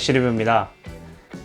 렉시리뷰입니다.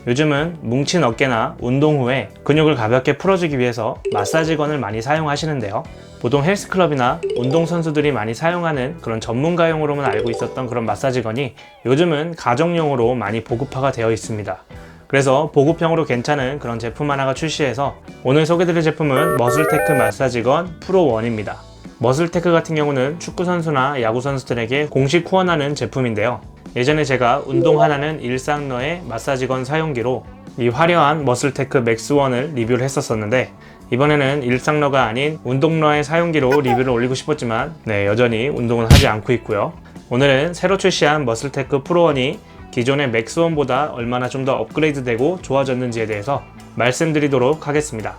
요즘은 뭉친 어깨나 운동 후에 근육을 가볍게 풀어주기 위해서 마사지건을 많이 사용하시는데요. 보통 헬스클럽이나 운동선수들이 많이 사용하는 그런 전문가용으로만 알고 있었던 그런 마사지건이 요즘은 가정용으로 많이 보급화가 되어 있습니다. 그래서 보급형으로 괜찮은 그런 제품 하나가 출시해서 오늘 소개드릴 제품은 머슬테크 마사지건 프로1입니다. 머슬테크 같은 경우는 축구선수나 야구선수들에게 공식 후원하는 제품인데요. 예전에 제가 운동 하나는 일상너의 마사지건 사용기로 이 화려한 머슬테크 맥스1을 리뷰를 했었었는데, 이번에는 일상너가 아닌 운동너의 사용기로 리뷰를 올리고 싶었지만 여전히 운동은 하지 않고 있고요. 오늘은 새로 출시한 머슬테크 프로1이 기존의 맥스1보다 얼마나 좀 더 업그레이드되고 좋아졌는지에 대해서 말씀드리도록 하겠습니다.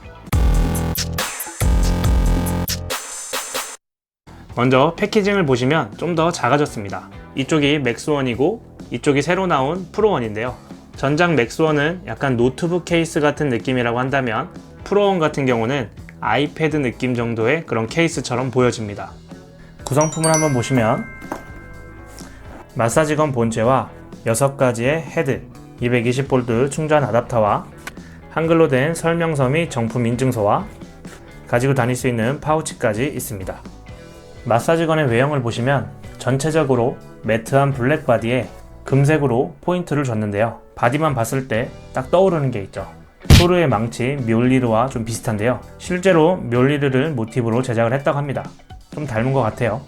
먼저 패키징을 보시면 좀 더 작아졌습니다. 이쪽이 맥스1이고 이쪽이 새로 나온 프로1인데요. 전작 맥스1은 약간 노트북 케이스 같은 느낌이라고 한다면 프로1 같은 경우는 아이패드 느낌 정도의 그런 케이스처럼 보여집니다. 구성품을 한번 보시면 마사지건 본체와 6가지의 헤드, 220V 충전 아답터와 한글로 된 설명서 및 정품 인증서와 가지고 다닐 수 있는 파우치까지 있습니다. 마사지건의 외형을 보시면 전체적으로 매트한 블랙 바디에 금색으로 포인트를 줬는데요. 바디만 봤을 때 딱 떠오르는 게 있죠. 토르의 망치 묠리르와 좀 비슷한데요. 실제로 묠리르를 모티브로 제작을 했다고 합니다. 좀 닮은 것 같아요.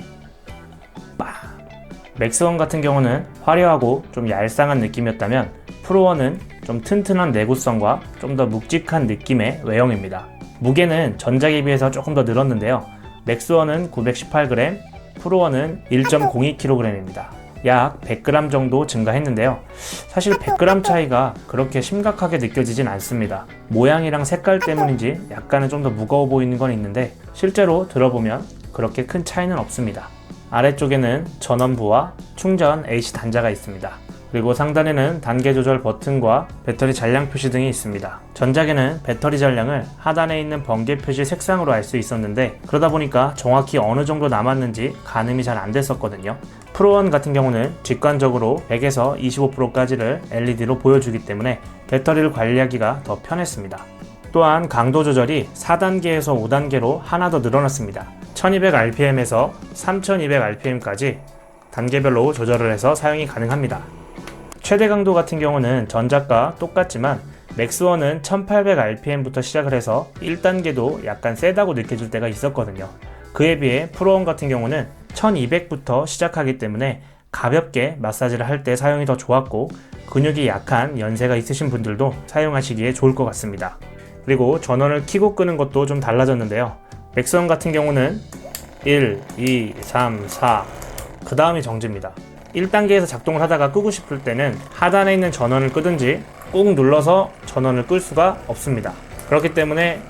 맥스1 같은 경우는 화려하고 좀 얄쌍한 느낌이었다면 프로1은 좀 튼튼한 내구성과 좀 더 묵직한 느낌의 외형입니다. 무게는 전작에 비해서 조금 더 늘었는데요. 맥스1은 918g, 프로1은 1.02kg입니다. 약 100g 정도 증가했는데요. 사실 100g 차이가 그렇게 심각하게 느껴지진 않습니다. 모양이랑 색깔 때문인지 약간은 좀 더 무거워 보이는 건 있는데 실제로 들어보면 그렇게 큰 차이는 없습니다. 아래쪽에는 전원부와 충전 AC 단자가 있습니다. 그리고 상단에는 단계 조절 버튼과 배터리 잔량 표시 등이 있습니다. 전작에는 배터리 잔량을 하단에 있는 번개 표시 색상으로 알 수 있었는데 그러다 보니까 정확히 어느 정도 남았는지 가늠이 잘 안 됐었거든요. 프로1 같은 경우는 직관적으로 100에서 25%까지를 LED로 보여주기 때문에 배터리를 관리하기가 더 편했습니다. 또한 강도 조절이 4단계에서 5단계로 하나 더 늘어났습니다. 1200rpm에서 3200rpm까지 단계별로 조절을 해서 사용이 가능합니다. 최대 강도 같은 경우는 전작과 똑같지만 맥스1은 1800rpm부터 시작을 해서 1단계도 약간 세다고 느껴질 때가 있었거든요. 그에 비해 프로1 같은 경우는 1200부터 시작하기 때문에 가볍게 마사지를 할 때 사용이 더 좋았고 근육이 약한 연세가 있으신 분들도 사용하시기에 좋을 것 같습니다. 그리고 전원을 켜고 끄는 것도 좀 달라졌는데요. 맥스1 같은 경우는 1, 2, 3, 4 그 다음이 정지입니다. 1단계에서 작동을 하다가 끄고 싶을 때는 하단에 있는 전원을 끄든지 꾹 눌러서 전원을 끌 수가 없습니다. 그렇기 때문에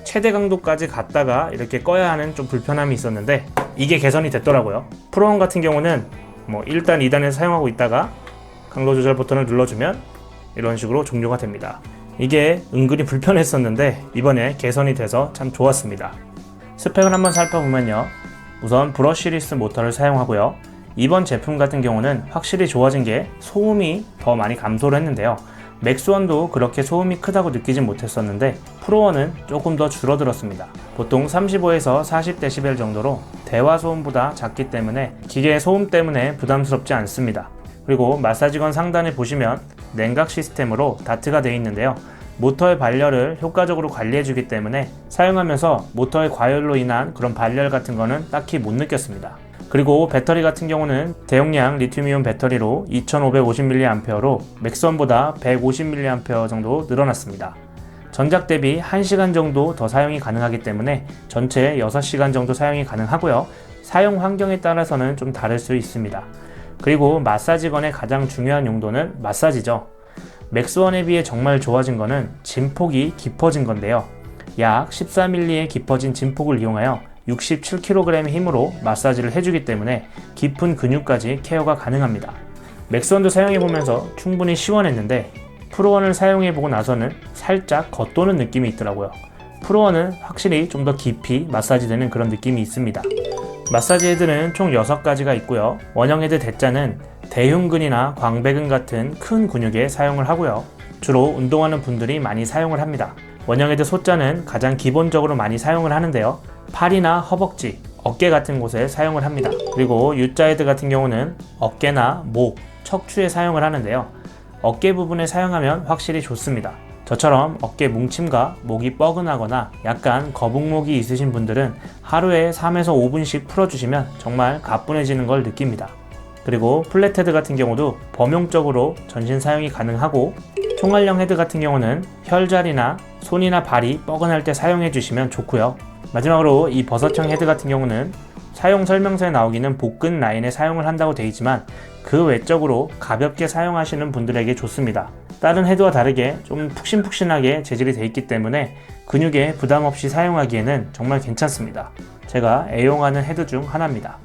최대 강도까지 갔다가 이렇게 꺼야 하는 좀 불편함이 있었는데 이게 개선이 됐더라고요. 프로1 같은 경우는 1단, 2단에서 사용하고 있다가 강도 조절 버튼을 눌러주면 이런 식으로 종료가 됩니다. 이게 은근히 불편했었는데 이번에 개선이 돼서 참 좋았습니다. 스펙을 한번 살펴보면요. 우선 브러쉬리스 모터를 사용하고요. 이번 제품 같은 경우는 확실히 좋아진 게 소음이 더 많이 감소를 했는데요. 맥스1도 그렇게 소음이 크다고 느끼진 못했었는데 프로1은 조금 더 줄어들었습니다. 보통 35에서 40dB 정도로 대화 소음보다 작기 때문에 기계의 소음 때문에 부담스럽지 않습니다. 그리고 마사지건 상단에 보시면 냉각 시스템으로 다트가 되어 있는데요. 모터의 발열을 효과적으로 관리해주기 때문에 사용하면서 모터의 과열로 인한 그런 발열 같은 거는 딱히 못 느꼈습니다. 그리고 배터리 같은 경우는 대용량 리튬이온 배터리로 2550mAh로 맥스1보다 150mAh 정도 늘어났습니다. 전작 대비 1시간 정도 더 사용이 가능하기 때문에 전체 6시간 정도 사용이 가능하고요. 사용 환경에 따라서는 좀 다를 수 있습니다. 그리고 마사지건의 가장 중요한 용도는 마사지죠. 맥스1에 비해 정말 좋아진 거는 진폭이 깊어진 건데요. 약 14mm의 깊어진 진폭을 이용하여 67kg의 힘으로 마사지를 해주기 때문에 깊은 근육까지 케어가 가능합니다. 맥스1도 사용해보면서 충분히 시원했는데 프로1을 사용해보고 나서는 살짝 겉도는 느낌이 있더라고요. 프로1은 확실히 좀 더 깊이 마사지 되는 그런 느낌이 있습니다. 마사지 헤드는 총 6가지가 있고요. 원형 헤드 대자는 대흉근이나 광배근 같은 큰 근육에 사용을 하고요. 주로 운동하는 분들이 많이 사용을 합니다. 원형헤드 소자는 가장 기본적으로 많이 사용을 하는데요. 팔이나 허벅지, 어깨 같은 곳에 사용을 합니다. 그리고 U자 헤드 같은 경우는 어깨나 목, 척추에 사용을 하는데요. 어깨 부분에 사용하면 확실히 좋습니다. 저처럼 어깨 뭉침과 목이 뻐근하거나 약간 거북목이 있으신 분들은 하루에 3에서 5분씩 풀어주시면 정말 가뿐해지는 걸 느낍니다. 그리고 플랫 헤드 같은 경우도 범용적으로 전신 사용이 가능하고, 총알형 헤드 같은 경우는 혈자리나 손이나 발이 뻐근할 때 사용해 주시면 좋고요. 마지막으로 이 버섯형 헤드 같은 경우는 사용 설명서에 나오기는 복근 라인에 사용을 한다고 되어 있지만 그 외적으로 가볍게 사용하시는 분들에게 좋습니다. 다른 헤드와 다르게 좀 푹신푹신하게 재질이 되어 있기 때문에 근육에 부담 없이 사용하기에는 정말 괜찮습니다. 제가 애용하는 헤드 중 하나입니다.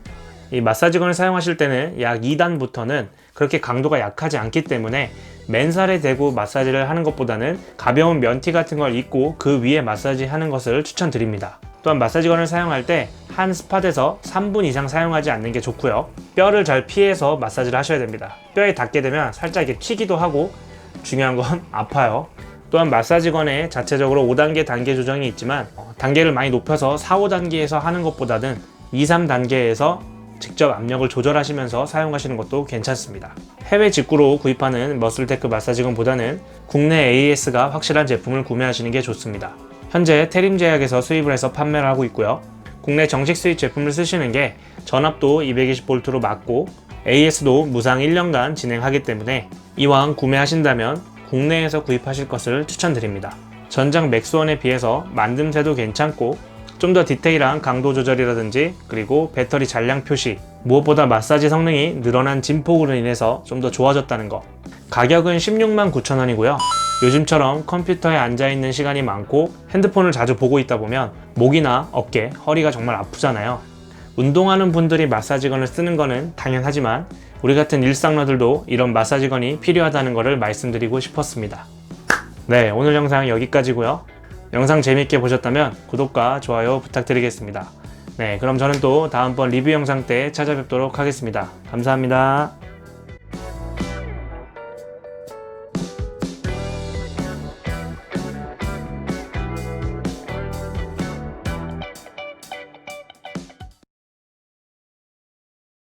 이 마사지건을 사용하실 때는 약 2단부터는 그렇게 강도가 약하지 않기 때문에 맨살에 대고 마사지를 하는 것보다는 가벼운 면티 같은 걸 입고 그 위에 마사지 하는 것을 추천드립니다. 또한 마사지건을 사용할 때 한 스팟에서 3분 이상 사용하지 않는 게 좋고요. 뼈를 잘 피해서 마사지를 하셔야 됩니다. 뼈에 닿게 되면 살짝 이렇게 튀기도 하고, 중요한 건 아파요. 또한 마사지건에 자체적으로 5단계 단계 조정이 있지만 단계를 많이 높여서 4, 5단계에서 하는 것보다는 2, 3단계에서 직접 압력을 조절하시면서 사용하시는 것도 괜찮습니다. 해외 직구로 구입하는 머슬테크 마사지건보다는 국내 AS가 확실한 제품을 구매하시는 게 좋습니다. 현재 태림제약에서 수입을 해서 판매를 하고 있고요. 국내 정식 수입 제품을 쓰시는 게 전압도 220V로 맞고 AS도 무상 1년간 진행하기 때문에 이왕 구매하신다면 국내에서 구입하실 것을 추천드립니다. 전장 맥스원에 비해서 만듦새도 괜찮고 좀 더 디테일한 강도 조절이라든지, 그리고 배터리 잔량 표시, 무엇보다 마사지 성능이 늘어난 진폭으로 인해서 좀 더 좋아졌다는 거. 가격은 169,000원이고요. 요즘처럼 컴퓨터에 앉아있는 시간이 많고 핸드폰을 자주 보고 있다 보면 목이나 어깨, 허리가 정말 아프잖아요. 운동하는 분들이 마사지건을 쓰는 거는 당연하지만 우리 같은 일상러들도 이런 마사지건이 필요하다는 것을 말씀드리고 싶었습니다. 네, 오늘 영상 여기까지고요. 영상 재밌게 보셨다면 구독과 좋아요 부탁드리겠습니다. 네, 그럼 저는 또 다음번 리뷰 영상 때 찾아뵙도록 하겠습니다. 감사합니다.